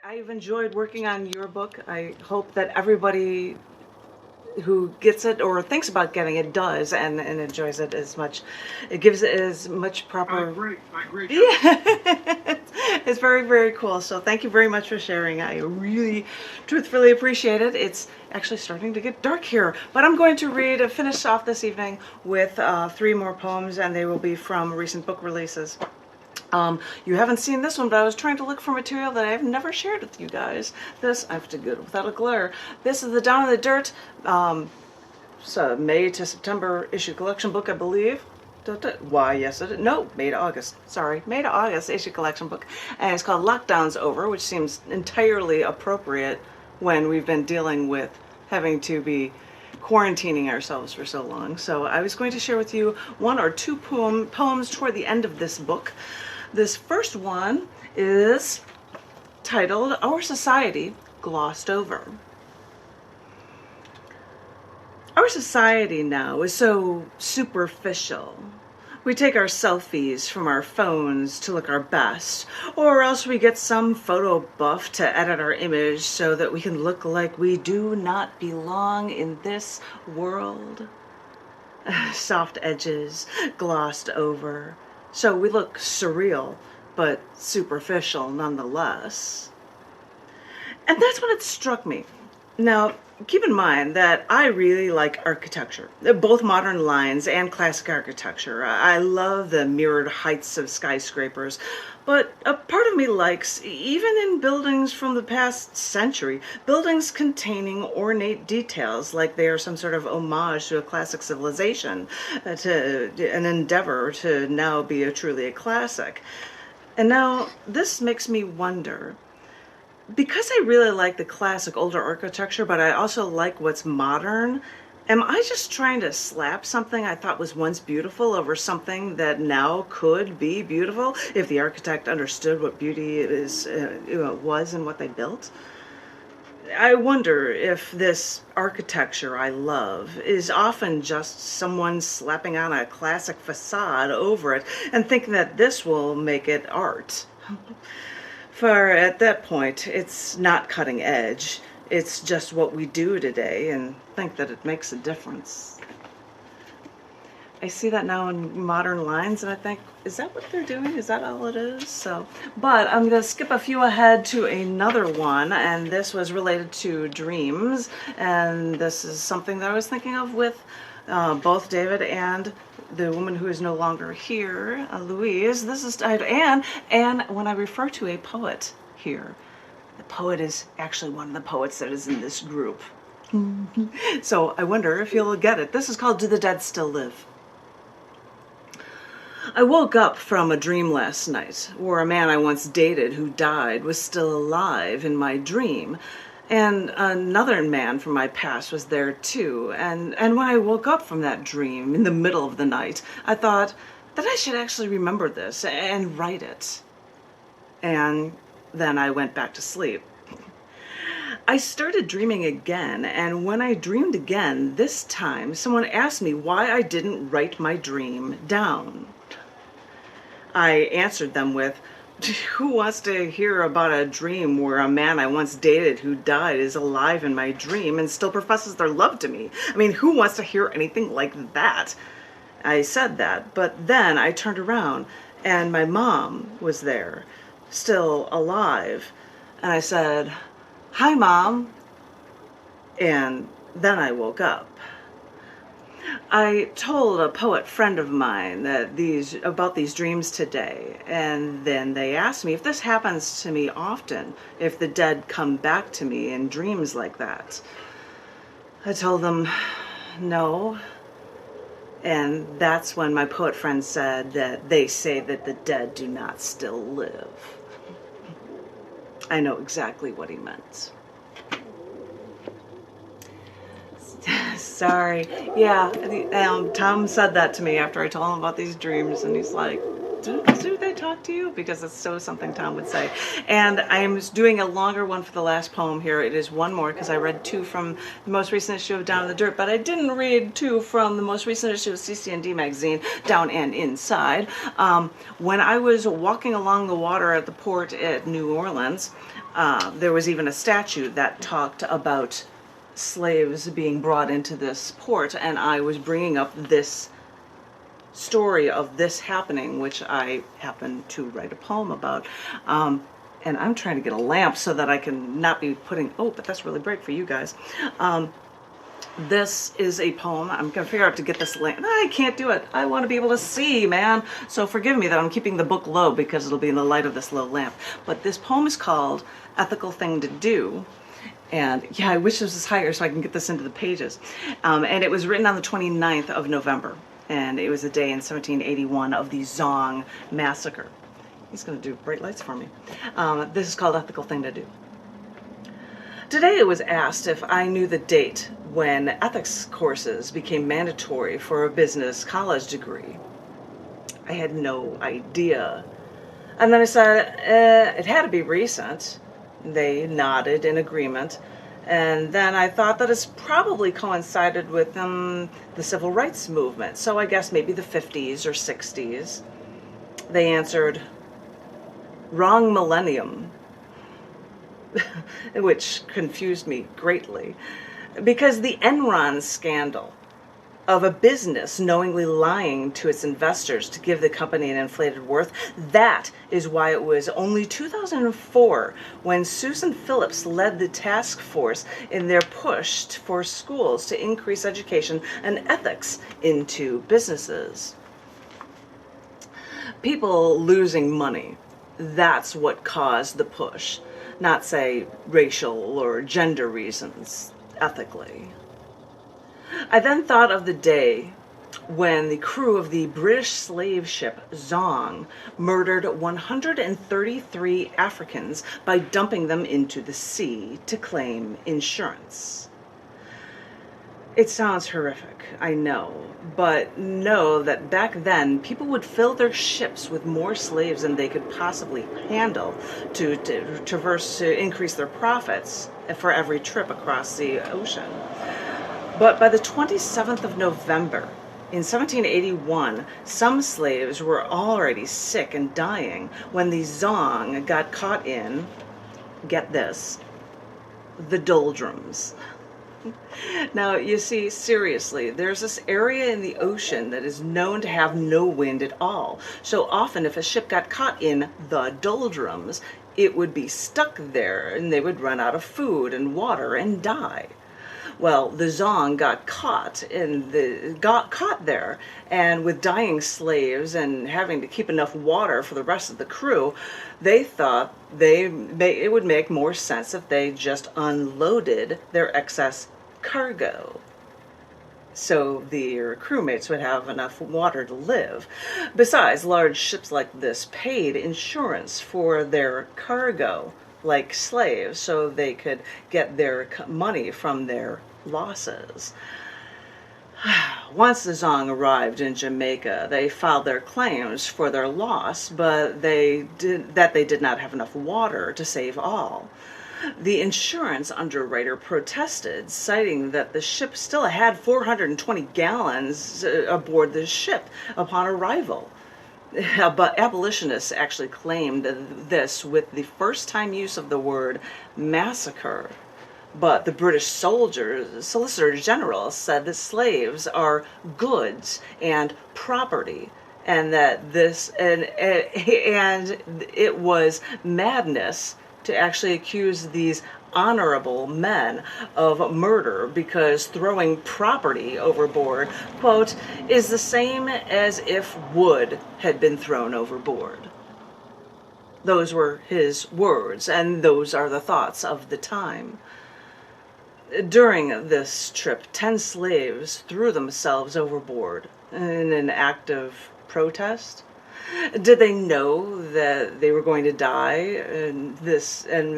I've enjoyed working on your book. I hope that everybody who gets it or thinks about getting it does and enjoys it as much. It gives it as much proper. I agree. Yeah. It's very, very cool. So thank you very much for sharing. I really, truthfully appreciate it. It's actually starting to get dark here, but I'm going to finish off this evening with 3 more poems, and they will be from recent book releases. You haven't seen this one, but I was trying to look for material that I've never shared with you guys. This, I have to go without a glare. This is the Down in the Dirt, so May to September issue collection book, I believe. Why, yes, it is. No, May to August. Sorry, May to August issue collection book. And it's called Lockdown's Over, which seems entirely appropriate when we've been dealing with having to be quarantining ourselves for so long. So I was going to share with you 1 or 2 poems toward the end of this book. This first one is titled Our Society Glossed Over. Our society now is so superficial. We take our selfies from our phones to look our best, or else we get some photo buff to edit our image so that we can look like we do not belong in this world. Soft edges glossed over, so we look surreal, but superficial nonetheless. And that's when it struck me. Now, keep in mind that I really like architecture, both modern lines and classic architecture. I love the mirrored heights of skyscrapers, but a part of me likes, even in buildings from the past century, buildings containing ornate details like they are some sort of homage to a classic civilization, to an endeavor to now be truly a classic. And now this makes me wonder, because I really like the classic older architecture, but I also like what's modern, am I just trying to slap something I thought was once beautiful over something that now could be beautiful if the architect understood what beauty was and what they built? I wonder if this architecture I love is often just someone slapping on a classic facade over it and thinking that this will make it art. For at that point, it's not cutting edge. It's just what we do today and think that it makes a difference. I see that now in modern lines and I think, is that what they're doing? Is that all it is? So, but I'm going to skip a few ahead to another one, and this was related to dreams. And this is something that I was thinking of with both David and the woman who is no longer here, Louise. This is and when I refer to a poet here, the poet is actually one of the poets that is in this group. So I wonder if you'll get it. This is called Do the Dead Still Live? I woke up from a dream last night where a man I once dated who died was still alive in my dream. And another man from my past was there too. And when I woke up from that dream in the middle of the night, I thought that I should actually remember this and write it. And then I went back to sleep. I started dreaming again, and when I dreamed again, this time someone asked me why I didn't write my dream down. I answered them with, who wants to hear about a dream where a man I once dated who died is alive in my dream and still professes their love to me? I mean, who wants to hear anything like that? I said that, but then I turned around and my mom was there, still alive. And I said, "Hi, Mom." And then I woke up. I told a poet friend of mine about these dreams today, and then they asked me if this happens to me often, if the dead come back to me in dreams like that. I told them no, and that's when my poet friend said that they say that the dead do not still live. I know exactly what he meant. Sorry. Yeah, Tom said that to me after I told him about these dreams, and he's like, do they talk to you? Because it's so something Tom would say. And I'm doing a longer one for the last poem here. It is one more because I read 2 from the most recent issue of Down in the Dirt, but I didn't read 2 from the most recent issue of cc&d magazine, Down and Inside. When I was walking along the water at the port at New Orleans, There was even a statute that talked about slaves being brought into this port, and I was bringing up this story of this happening, which I happen to write a poem about. And I'm trying to get a lamp so that I can not be putting, oh, but that's really bright for you guys. This is a poem. I'm going to figure out to get this lamp. I can't do it. I want to be able to see, man. So forgive me that I'm keeping the book low because it'll be in the light of this low lamp. But this poem is called Ethical Thing to Do. And yeah, I wish this was higher so I can get this into the pages. And it was written on the 29th of November. And it was a day in 1781 of the Zong Massacre. He's going to do bright lights for me. This is called Ethical Thing to Do. Today it was asked if I knew the date when ethics courses became mandatory for a business college degree. I had no idea. And then I said, it had to be recent. They nodded in agreement. And then I thought that it's probably coincided with the civil rights movement. So I guess maybe the 50s or 60s. They answered, wrong millennium. Which confused me greatly, because the Enron scandal of a business knowingly lying to its investors to give the company an inflated worth, that is why it was only 2004 when Susan Phillips led the task force in their push for schools to increase education and ethics into businesses. People losing money, that's what caused the push. Not, say, racial or gender reasons, ethically. I then thought of the day when the crew of the British slave ship Zong murdered 133 Africans by dumping them into the sea to claim insurance. It sounds horrific, I know, but know that back then people would fill their ships with more slaves than they could possibly handle to increase their profits for every trip across the ocean. But by the 27th of November in 1781, some slaves were already sick and dying when the Zong got caught in, get this, the doldrums. Now, you see, seriously, there's this area in the ocean that is known to have no wind at all. So often, if a ship got caught in the doldrums, it would be stuck there, and they would run out of food and water and die. Well, the Zong got caught there, and with dying slaves and having to keep enough water for the rest of the crew, they thought it would make more sense if they just unloaded their excess cargo, so their crewmates would have enough water to live. Besides, large ships like this paid insurance for their cargo, like slaves, so they could get their money from their losses. Once the Zong arrived in Jamaica, they filed their claims for their loss, but they did not have enough water to save all. The insurance underwriter protested, citing that the ship still had 420 gallons aboard the ship upon arrival. But abolitionists actually claimed this with the first-time use of the word massacre. But the British Solicitor General said that slaves are goods and property, and that and it was madness to actually accuse these honorable men of murder because throwing property overboard, quote, is the same as if wood had been thrown overboard. Those were his words, and those are the thoughts of the time. During this trip, 10 slaves threw themselves overboard in an act of protest. Did they know that they were going to die and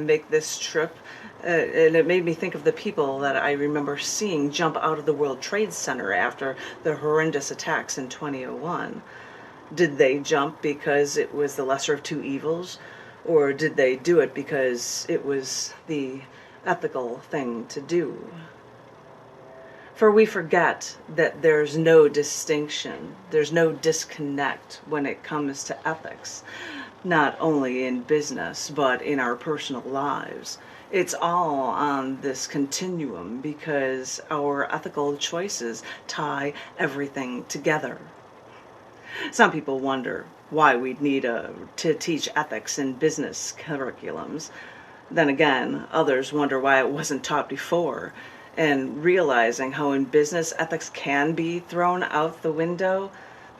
make this trip? And it made me think of the people that I remember seeing jump out of the World Trade Center after the horrendous attacks in 2001. Did they jump because it was the lesser of two evils? Or did they do it because it was the ethical thing to do? For we forget that there's no distinction, there's no disconnect when it comes to ethics. not only in business, but in our personal lives. It's all on this continuum because our ethical choices tie everything together. Some people wonder why we'd need to teach ethics in business curriculums. Then again, others wonder why it wasn't taught before. And realizing how in business ethics can be thrown out the window,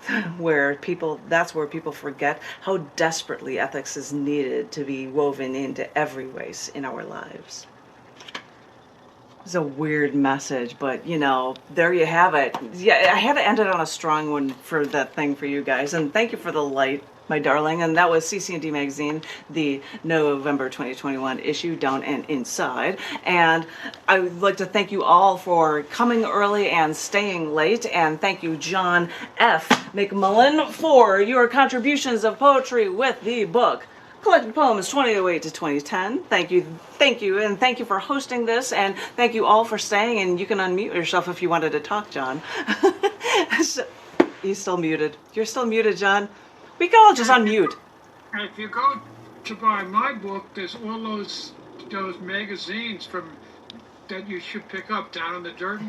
that's where people forget how desperately ethics is needed to be woven into every ways in our lives. It's a weird message, but there you have it. Yeah, I had to end it on a strong one for that thing for you guys. And thank you for the light, my darling. And that was cc&d Magazine, the November 2021 issue, Down and Inside. And I would like to thank you all for coming early and staying late. And thank you, John F. McMullen, for your contributions of poetry with the book Collected Poems 2008 to 2010. Thank you, and thank you for hosting this, and thank you all for staying, and you can unmute yourself if you wanted to talk, John. He's still muted. You're still muted, John. We can all just unmute. If you go to buy my book, there's all those magazines that you should pick up down in the dirt,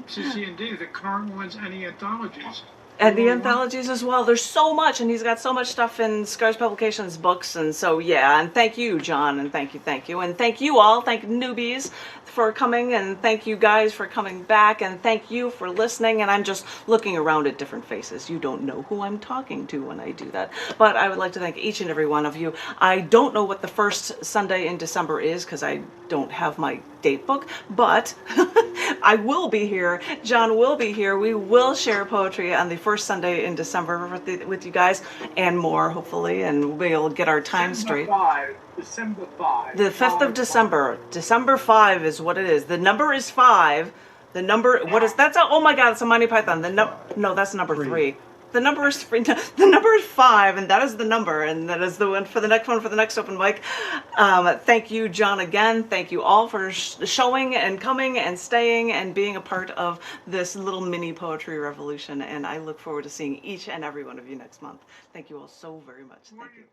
cc&d, the current ones, and the anthologies. And the anthologies as well. There's so much, and he's got so much stuff in Scars Publications books, and so yeah. And thank you, John, and thank you, and thank you all, thank newbies for coming, and thank you guys for coming back, and thank you for listening. And I'm just looking around at different faces. You don't know who I'm talking to when I do that, but I would like to thank each and every one of you. I don't know what the first Sunday in December is because I don't have my date book, but I will be here. John will be here. We will share poetry on the first Sunday in December with you guys, and more hopefully, and we'll get our time straight. December 5. The 5th of December. December 5 is what it is. The number is 5. The number, what is, that's a, oh my God, it's a Monty Python. No, that's number 3. The number is 3. The number is 5, and that is the number, and that is the one for the next open mic. Thank you, John, again. Thank you all for showing and coming and staying and being a part of this little mini poetry revolution, and I look forward to seeing each and every one of you next month. Thank you all so very much. Thank you.